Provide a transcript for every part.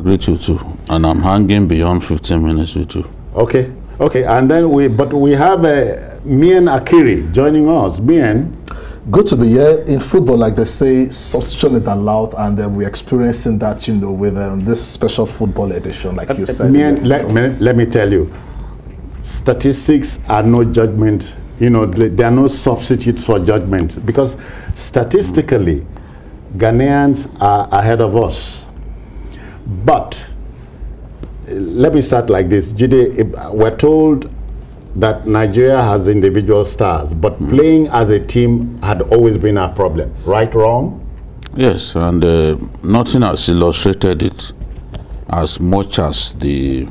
Greet you too. And I'm hanging beyond 15 minutes with you. Okay. Okay. And then we have Mien Akiri joining us. Mien. Good to be here. In football, like they say, substitution is allowed, and we're experiencing that, you know, with this special football edition, like you said. Mien, let me tell you, statistics are no judgment. You know, there are no substitutes for judgment, because statistically, Ghanaians are ahead of us. But let me start like this. Jide, we're told that Nigeria has individual stars, but playing as a team had always been our problem. Right, wrong? Yes, and nothing has illustrated it as much as the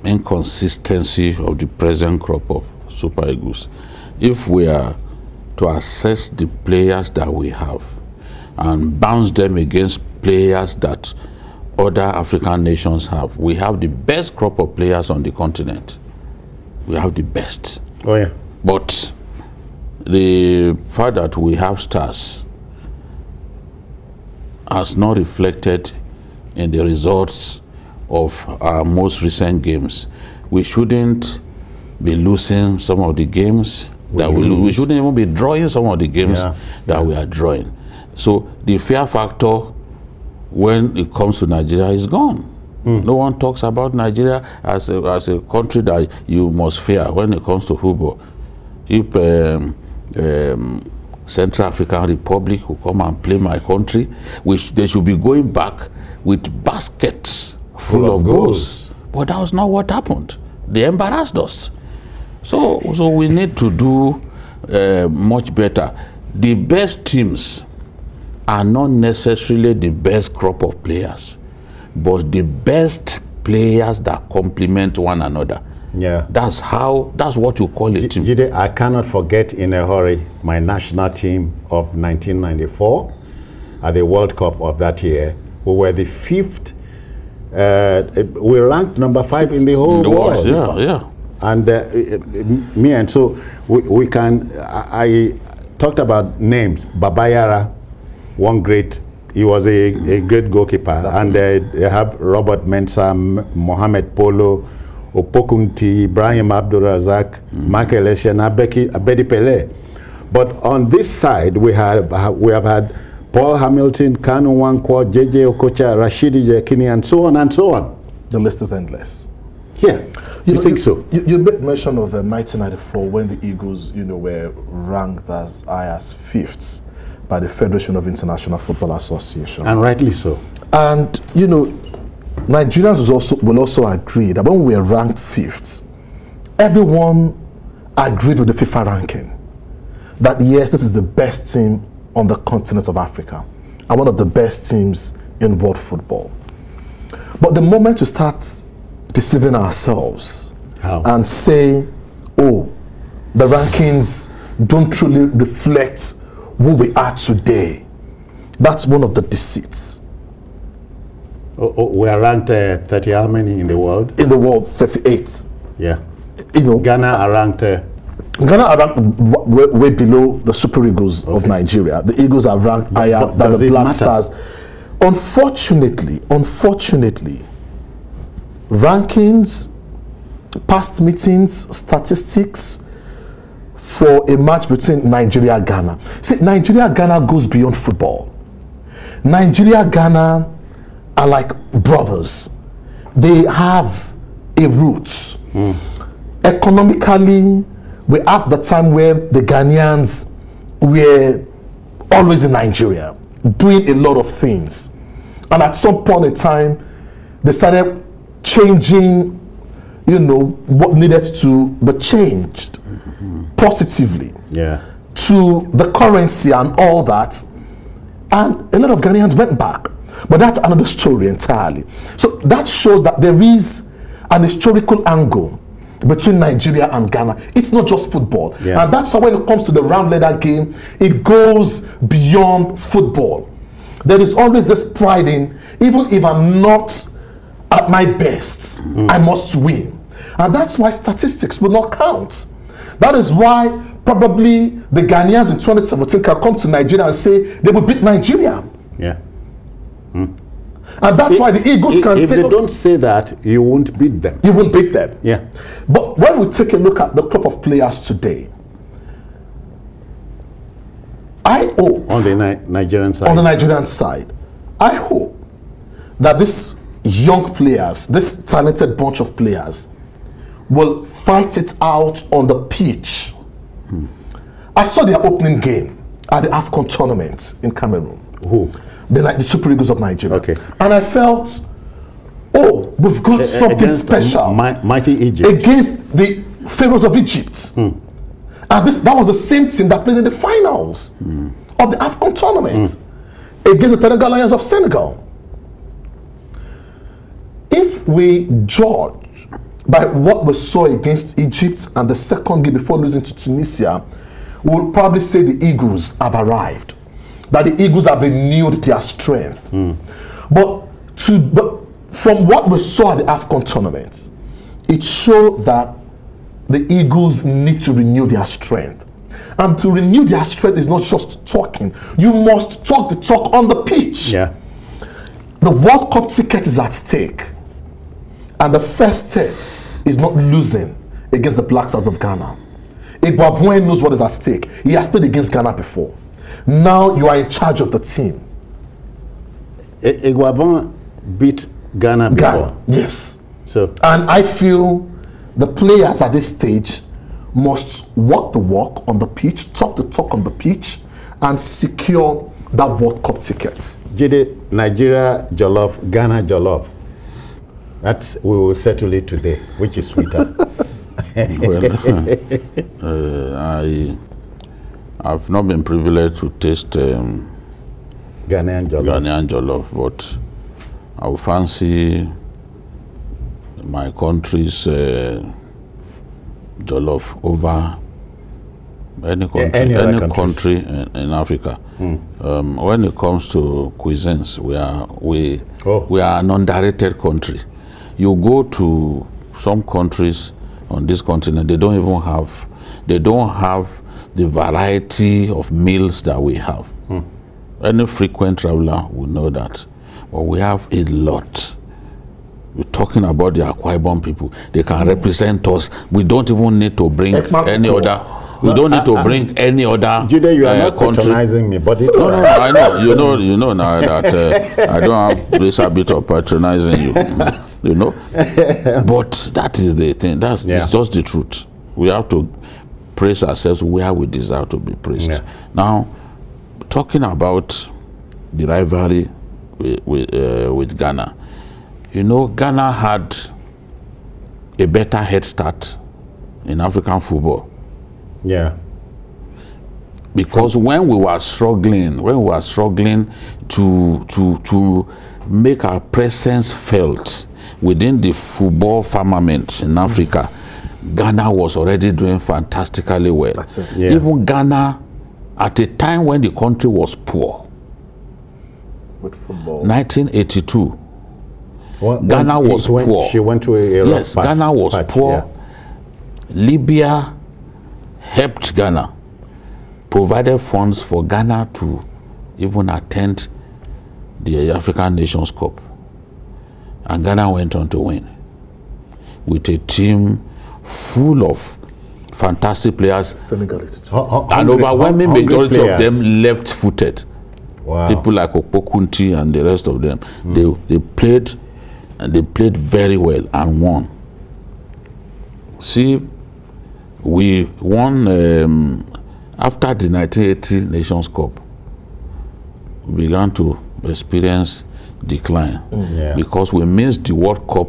inconsistency of the present crop of Super Eagles. If we are to assess the players that we have and bounce them against players that other African nations have, we have the best crop of players on the continent. We have the best. Oh yeah. But the fact that we have stars has not reflected in the results of our most recent games. We shouldn't be losing some of the games that we lose. We shouldn't even be drawing some of the games that we are drawing. So the fear factor when it comes to Nigeria is gone. No one talks about Nigeria as a country that you must fear when it comes to football. If Central African Republic will come and play my country, which they should be going back with baskets full of goals. But that was not what happened. They embarrassed us. So we need to do much better. The best teams are not necessarily the best crop of players, but the best players that complement one another. Yeah. That's what you call a team. Jide, I cannot forget in a hurry my national team of 1994 at the World Cup of that year. We were the 5th. We ranked number 5 in the whole world. Yeah. And so we can. I talked about names. Baba Yara, one great. He was a great goalkeeper. That's and they have Robert Mensah, Mohamed Polo, Opokunti, Ibrahim Abdulrazak, Michael Essien, Abedi Pele. But on this side, we have had Paul Hamilton, Kanu Wankwo, JJ Okocha, Rashidi Yekini, and so on and so on. The list is endless. Yeah, you think so? You made mention of 1994 when the Eagles, were ranked as high as 5th by the Federation of International Football Association. And rightly so. And, Nigerians will also agree that when we were ranked 5th, everyone agreed with the FIFA ranking that yes, this is the best team on the continent of Africa and one of the best teams in world football. But the moment we start deceiving ourselves and say, oh, the rankings don't truly reflect who we are today, that's one of the deceits. We are ranked 30 how many in the world? In the world, 38. Yeah. Ghana are ranked... Ghana are ranked way below the Super Eagles of Nigeria. The Eagles are ranked higher than the Black Stars. Unfortunately, rankings, past meetings, statistics for a match between Nigeria and Ghana. See, Nigeria-Ghana goes beyond football. Nigeria-Ghana are like brothers. They have a root. Economically, we're at the time where the Ghanaians were always in Nigeria, doing a lot of things. And at some point in time, they started changing, what needed to be changed positively to the currency and all that. And a lot of Ghanaians went back. But that's another story entirely. So that shows that there is an historical angle between Nigeria and Ghana. It's not just football. And that's why when it comes to the round leather game, it goes beyond football. There is always this pride in, even if I'm not at my best, I must win. And that's why statistics will not count. That is why probably the Ghanaians in 2017 can come to Nigeria and say they will beat Nigeria. And that's why the Eagles can if say... they don't say that, you won't beat them. You won't beat them. Yeah. But when we take a look at the crop of players today, I hope... On the Nigerian side. On the Nigerian side, I hope that these young players, this talented bunch of players, will fight it out on the pitch. I saw their opening game at the AFCON tournament in Cameroon. Who? The Super Eagles of Nigeria. Okay. And I felt, oh, we've got something special. Mighty Egypt. Against the Pharaohs of Egypt. And that was the same team that played in the finals of the AFCON tournament against the Senegal Lions of Senegal. If we judge by what we saw against Egypt and the second game before losing to Tunisia, we'll probably say the Eagles have arrived. That the Eagles have renewed their strength. But from what we saw at the AFCON tournament, it showed that the Eagles need to renew their strength. And to renew their strength is not just talking. You must talk the talk on the pitch. Yeah. The World Cup ticket is at stake. And the first step is not losing against the Black Stars of Ghana. Iguavoen knows what is at stake. He has played against Ghana before. Now you are in charge of the team. Iguavoen beat Ghana before. Ghana, yes. So, and I feel the players at this stage must walk the walk on the pitch, talk the talk on the pitch, and secure that World Cup tickets. Jide, Nigeria Jollof, Ghana Jollof. That's, we will settle it today. Which is sweeter? Well, I've not been privileged to taste Ghanaian Jollof, but I would fancy my country's Jollof over any country in Africa. When it comes to cuisines, we are an underrated country. You go to some countries on this continent, they don't have the variety of meals that we have. Any frequent traveler will know that. But we have a lot. We're talking about the Akwa Ibom people. They can represent us. We don't even need to bring any other. We don't need to bring any other Jude, you are not country. patronizing me, but it's no, I know. You know now that I don't have this habit of patronizing you. You know, but that is the thing. It's just the truth. We have to praise ourselves where we deserve to be praised. Now, talking about the rivalry with Ghana, you know, Ghana had a better head start in African football. Yeah. Because when we were struggling to make our presence felt within the football firmament in Africa, Ghana was already doing fantastically well. That's it. Yeah. Even Ghana, at a time when the country was poor, With football. 1982, Ghana was poor. She went to a rough patch. Ghana was poor. Yeah. Libya helped Ghana, provided funds for Ghana to even attend the African Nations Cup. And Ghana went on to win with a team full of fantastic players. Senegal. An overwhelming majority of them left-footed. Wow. People like Opokunti and the rest of them. They played very well and won. See, we won after the 1980 Nations Cup. We began to experience decline because we missed the World Cup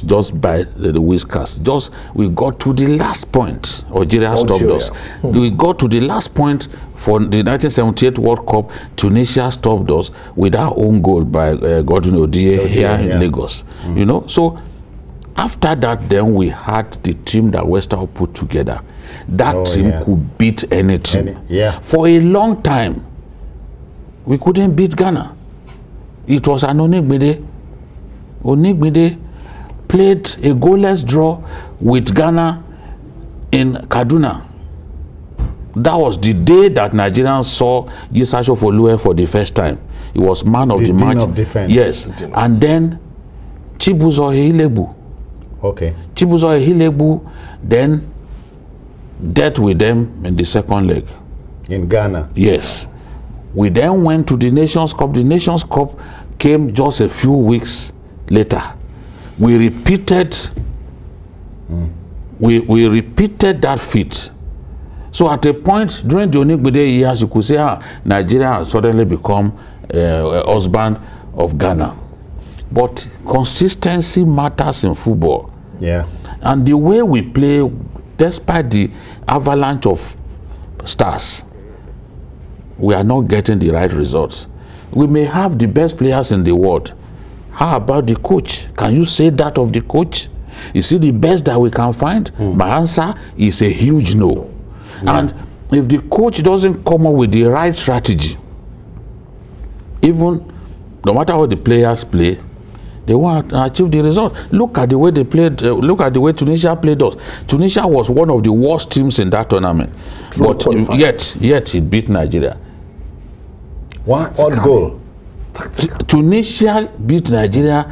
just by the whiskers. We got to the last point. Algeria stopped us. We got to the last point for the 1978 World Cup. Tunisia stopped us with our own goal by Gordon Odie here in Lagos. You know, so after that, then we had the team that Western put together. That team could beat any team. For a long time, we couldn't beat Ghana. It was an Onigbede. Onigbede played a goalless draw with Ghana in Kaduna. That was the day that Nigerians saw Gisasho Folue for the first time. He was man of the match. Of defense. Yes. And then Chibuzo Hilebu. Okay. Chibuzo Hilebu then dealt with them in the second leg. In Ghana. Yes. We then went to the Nations Cup. The Nations Cup came just a few weeks later. We repeated we repeated that feat. So at a point during the Onigbede years, you could say Nigeria has suddenly become a husband of Ghana. But consistency matters in football. Yeah. And the way we play, despite the avalanche of stars, we are not getting the right results. We may have the best players in the world. How about the coach? Can you say that of the coach? Is he the best that we can find? My answer is a huge no. Yeah. And if the coach doesn't come up with the right strategy, even no matter what the players play, they won't achieve the result. Look at the way they played. Look at the way Tunisia played us. Tunisia was one of the worst teams in that tournament, but yet it beat Nigeria. One odd goal. Tunisia beat Nigeria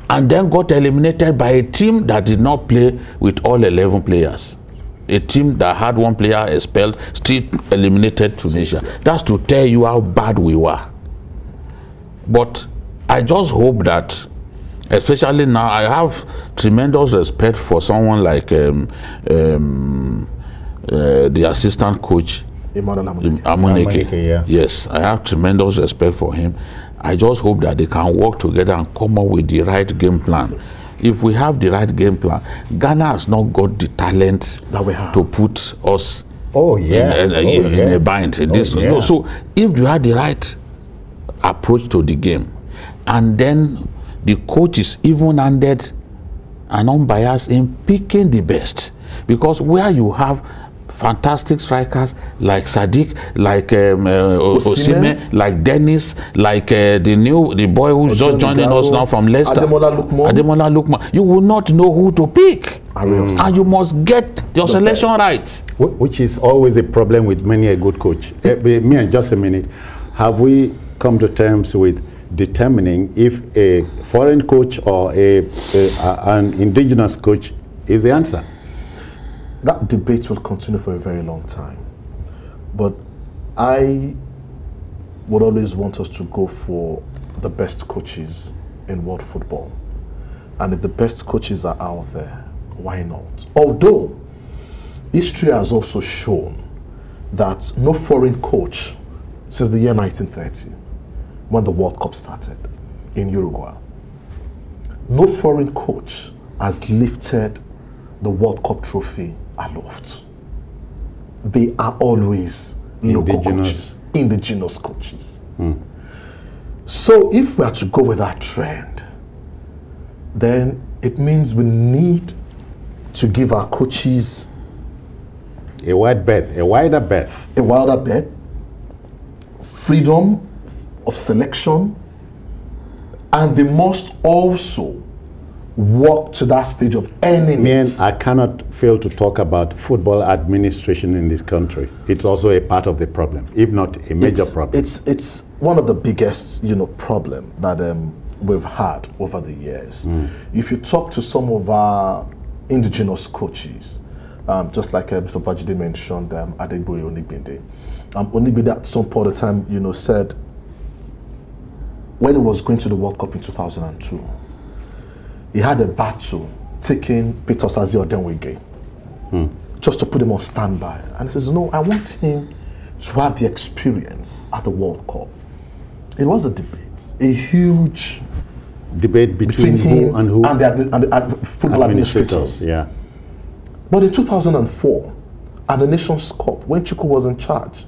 and then got eliminated by a team that did not play with all 11 players. A team that had one player expelled still eliminated Tunisia. That's to tell you how bad we were. But I just hope that, especially now, I have tremendous respect for someone like the assistant coach, Amuneke. Yeah. Yes, I have tremendous respect for him. I just hope that they can work together and come up with the right game plan. If we have the right game plan, Ghana has not got the talent that we have to put us in a bind. So if you have the right approach to the game, and then the coach is even-handed and unbiased in picking the best, because where you have fantastic strikers like Sadiq, like Osimhen, like Dennis, like the boy who's just joining us now from Leicester, Ademola Lookman, you will not know who to pick, and you must get your selection right. Which is always a problem with many a good coach. Me and just a minute, have we come to terms with determining if a foreign coach or an indigenous coach is the answer? That debate will continue for a very long time. But I would always want us to go for the best coaches in world football. And if the best coaches are out there, why not? Although history has also shown that no foreign coach since the year 1930, when the World Cup started in Uruguay, no foreign coach has lifted the World Cup trophy aloft. They are always local coaches, indigenous coaches. So if we are to go with that trend, then it means we need to give our coaches a wider berth, freedom of selection, and they must also walk to that stage of earning it. I cannot fail to talk about football administration in this country. It's also a part of the problem, if not a major problem. It's one of the biggest, problem that we've had over the years. If you talk to some of our indigenous coaches, just like Mr. Bajide mentioned, Adegboye Onigbinde. Onigbinde at some point of time, said when he was going to the World Cup in 2002, he had a battle taking Peter Sazi Odenwege just to put him on standby. And he says, no, I want him to have the experience at the World Cup. It was a debate, a huge debate between him and who? And the football administrators. Yeah. But in 2004, at the Nations Cup, when Chukwu was in charge,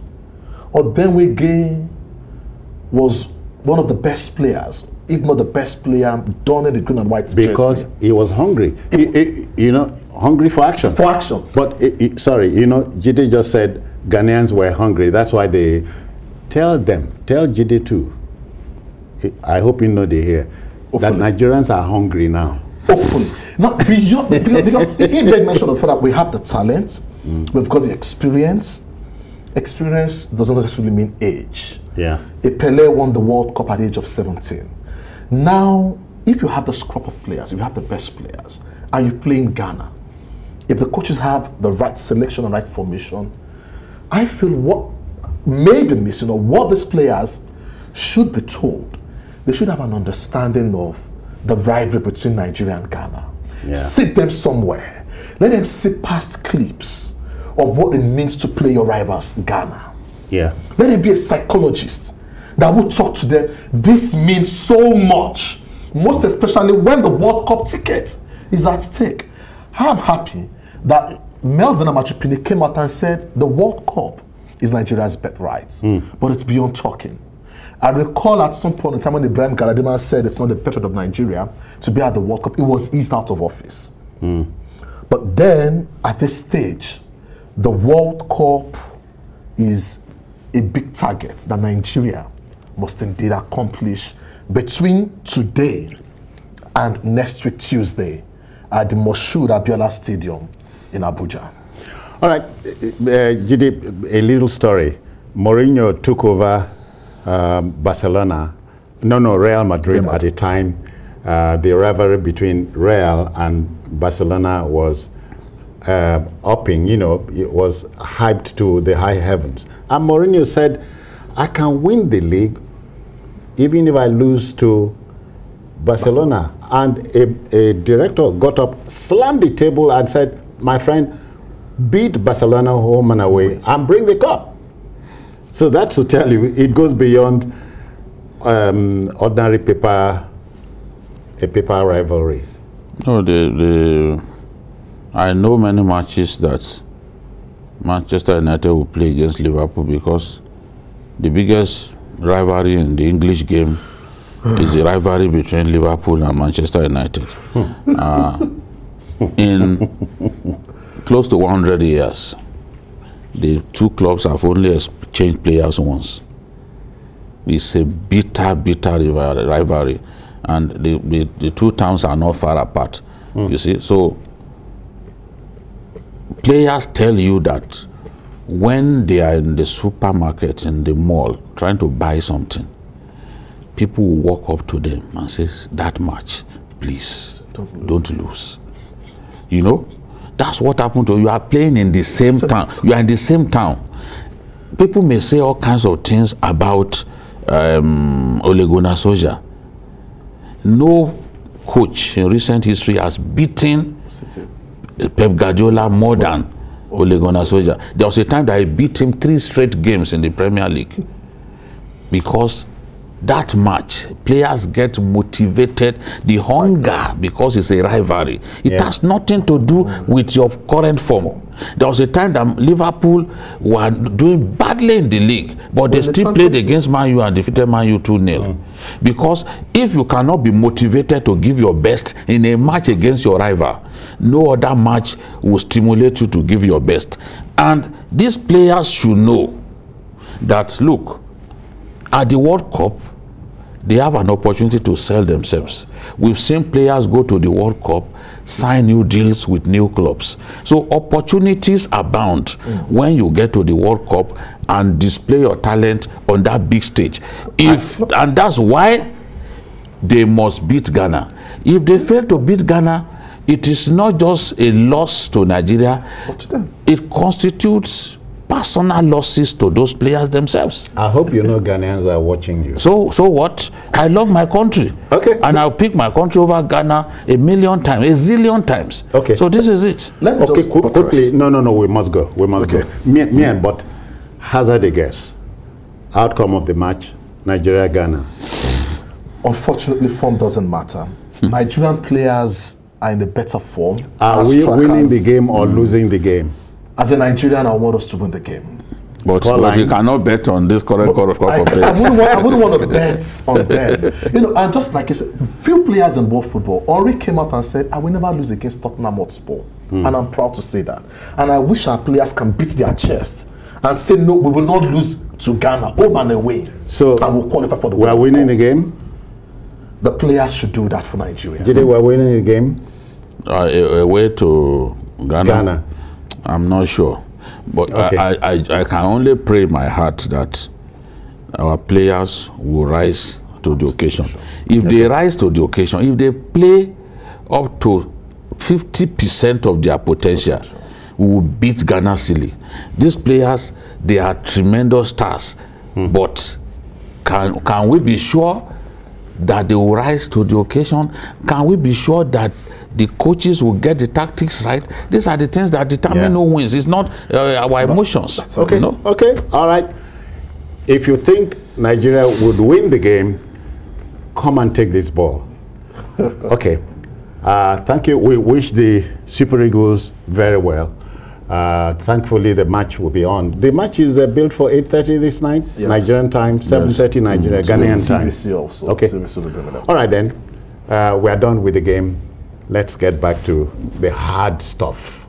Odenwege was one of the best players, if not the best player, donning the green and white jersey. Because he was hungry. Hungry for action. For action. But, Jide just said Ghanaians were hungry. That's why they tell Jide too. I hope they hear that Nigerians are hungry now. Openly. Not beyond, because he made mention of the fact that we have the talent, we've got the experience. Experience doesn't necessarily mean age. Yeah. A Pele won the World Cup at the age of 17. Now, if you have the crop of players, if you have the best players, and you play in Ghana, if the coaches have the right selection and right formation, I feel what may be missing, or what these players should be told, they should have an understanding of the rivalry between Nigeria and Ghana. Yeah. Sit them somewhere. Let them see past clips of what it means to play your rivals, Ghana. Yeah. Let them be a psychologist that will talk to them. This means so much, most especially when the World Cup ticket is at stake. I'm happy that Melvin Amachupini came out and said the World Cup is Nigeria's birthright, but it's beyond talking. I recall at some point in time when Ibrahim Galadima said it's not the birthright of Nigeria to be at the World Cup, it was eased out of office. But then, at this stage, the World Cup is a big target that Nigeria must indeed accomplish between today and next week, Tuesday, at the MKO Abiola Stadium in Abuja. All right, Jide, a little story. Mourinho took over Barcelona, Real Madrid at the time. The rivalry between Real and Barcelona was upping, it was hyped to the high heavens. And Mourinho said, I can win the league even if I lose to Barcelona. And a director got up, slammed the table and said, my friend, beat Barcelona home and away and bring the cup. So that's to tell you, it goes beyond ordinary paper rivalry. No, I know many matches that Manchester United will play against Liverpool, because the biggest rivalry in the English game is the rivalry between Liverpool and Manchester United. In close to 100 years, the two clubs have only changed players once. It's a bitter rivalry, and the two towns are not far apart. You see, so players tell you that when they are in the supermarket, in the mall, trying to buy something, people will walk up to them and say, that much, please, don't lose. That's what happened to you. You are playing in the same town. You are in the same town. People may say all kinds of things about Ole Gunnar Solskjaer. No coach in recent history has beaten Pep Guardiola more than Ole Gunnar Solskjaer. There was a time that he beat him 3 straight games in the Premier League. Because that match, players get motivated, the hunger, because it's a rivalry. It has nothing to do with your current form. There was a time that Liverpool were doing badly in the league, but they still played against Man U and defeated Man U 2-0. Because if you cannot be motivated to give your best in a match against your rival, no other match will stimulate you to give your best. And these players should know that, look, at the World Cup, they have an opportunity to sell themselves. We've seen players go to the World Cup, sign new deals with new clubs. So opportunities abound when you get to the World Cup and display your talent on that big stage. And that's why they must beat Ghana. If they fail to beat Ghana, it is not just a loss to Nigeria, it constitutes personal losses to those players themselves. I hope you know Ghanaians are watching you. So what? I love my country. Okay. And I'll pick my country over Ghana 1,000,000 times, 1,000,000 times. Okay. So this is it. Okay, quickly. No, we must go. We must go. Me and but hazard a guess. Outcome of the match, Nigeria-Ghana. Unfortunately, form doesn't matter. Nigerian players are in a better form. Are we winning the game or losing the game? As a Nigerian, I want us to win the game. But you cannot bet on this current crop of players. I wouldn't want to bet on them. And just like I said, few players in world football, Henry came out and said, I will never lose against Tottenham Hotspur. And I'm proud to say that. And I wish our players can beat their chest and say, no, we will not lose to Ghana, home and away. So and we'll qualify for the World Cup. We are winning the game? The players should do that for Nigeria. Did they were winning the game? Away to Ghana? I'm not sure. But okay. I can only pray in my heart that our players will rise to the occasion. If they rise to the occasion, if they play up to 50% of their potential, we will beat Ghana silly. These players, they are tremendous stars, but can we be sure that they will rise to the occasion? Can we be sure that the coaches will get the tactics right? These are the things that determine who wins. It's not our emotions. Okay, you know? Okay, all right. If you think Nigeria would win the game, come and take this ball. Okay. Thank you. We wish the Super Eagles very well. Thankfully, the match will be on. The match is built for 8:30 this night, yes. Nigerian time, 7:30 Nigeria, Ghanaian time. Also. Okay. All right then. We are done with the game. Let's get back to the hard stuff.